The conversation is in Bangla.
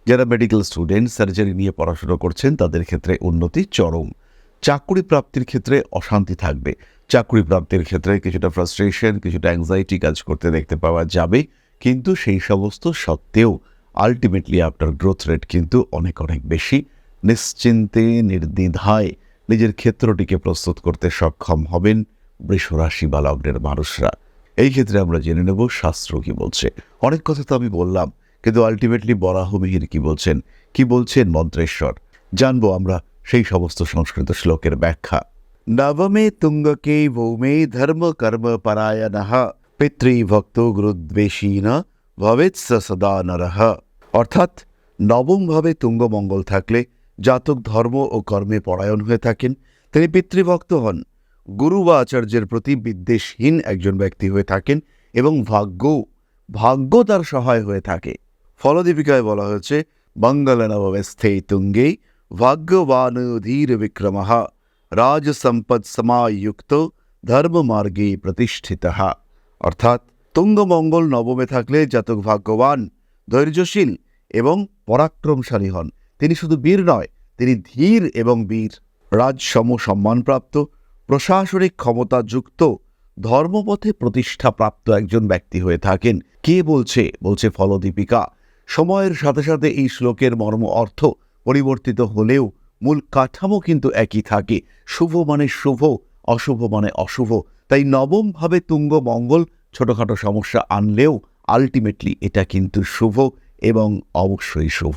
যারা মেডিকেল স্টুডেন্ট সার্জারি নিয়ে পড়াশোনা করছেন তাদের ক্ষেত্রে উন্নতি চরম। চাকরি প্রাপ্তির ক্ষেত্রে অশান্তি থাকবে। চাকরি প্রাপ্তির ক্ষেত্রে কিছুটা ফ্রাস্ট্রেশন, কিছুটা অ্যাংজাইটি কাজ করতে দেখতে পাওয়া যাবে, কিন্তু সেই সমস্ত সত্ত্বেও আলটিমেটলি আপনার গ্রোথ রেট কিন্তু অনেক অনেক বেশি। নিশ্চিন্তে নির্দ্বিধায় নিজের ক্ষেত্রটিকে প্রস্তুত করতে সক্ষম হবেন বৃষরাশি বা লগ্নের মানুষরা। এই ক্ষেত্রে আমরা জেনে নেব শাস্ত্র কি বলছে। অনেক কথা তো আমি বললাম, কিন্তু আলটিমেটলি বরাহমিহির কি বলছেন মন্ত্রেশ্বর, জানবো আমরা সেই সমস্ত সংস্কৃত শ্লোকের ব্যাখ্যা। নবমে তুঙ্গকে ভৌমে ধর্ম কর্ম পরায়ণঃ পিতৃভক্ত গুরুদ্বেষীন ভবেৎ স সদা নরঃ। অর্থাৎ নবমভাবে তুঙ্গমঙ্গল থাকলে জাতক ধর্ম ও কর্মে পরায়ণ হয়ে থাকেন, তিনি পিতৃভক্ত হন, গুরু বা আচার্যের প্রতি বিদ্বেষহীন একজন ব্যক্তি হয়ে থাকেন এবং ভাগ্য তার সহায় হয়ে থাকে। ফলদীপিকায় বলা হয়েছে, মঙ্গলনবস্থে তুঙ্গে ভাগ্যবান ধীর বিক্রমঃ রাজ সম্পদ সমাযুক্ত ধর্ম মার্গে প্রতিষ্ঠিতঃ। অর্থাৎ তুঙ্গমঙ্গল নবমে থাকলে জাতক ভাগ্যবান, ধৈর্যশীল এবং পরাক্রমশালী হন। তিনি শুধু বীর নয়, তিনি ধীর এবং বীর, রাজসম সম্মানপ্রাপ্ত, প্রশাসনিক ক্ষমতাযুক্ত, ধর্মপথে প্রতিষ্ঠাপ্রাপ্ত একজন ব্যক্তি হয়ে থাকেন। কে বলছে ফলদীপিকা। সময়ের সাথে সাথে এই শ্লোকের মর্ম অর্থ পরিবর্তিত হলেও মূল কাঠামো কিন্তু একই থাকে। শুভ মানে শুভ, অশুভ মানে অশুভ। তাই নবমভাবে তুঙ্গ মঙ্গল ছোটখাটো সমস্যা আনলেও আলটিমেটলি এটা কিন্তু শুভ এবং অবশ্যই শুভ।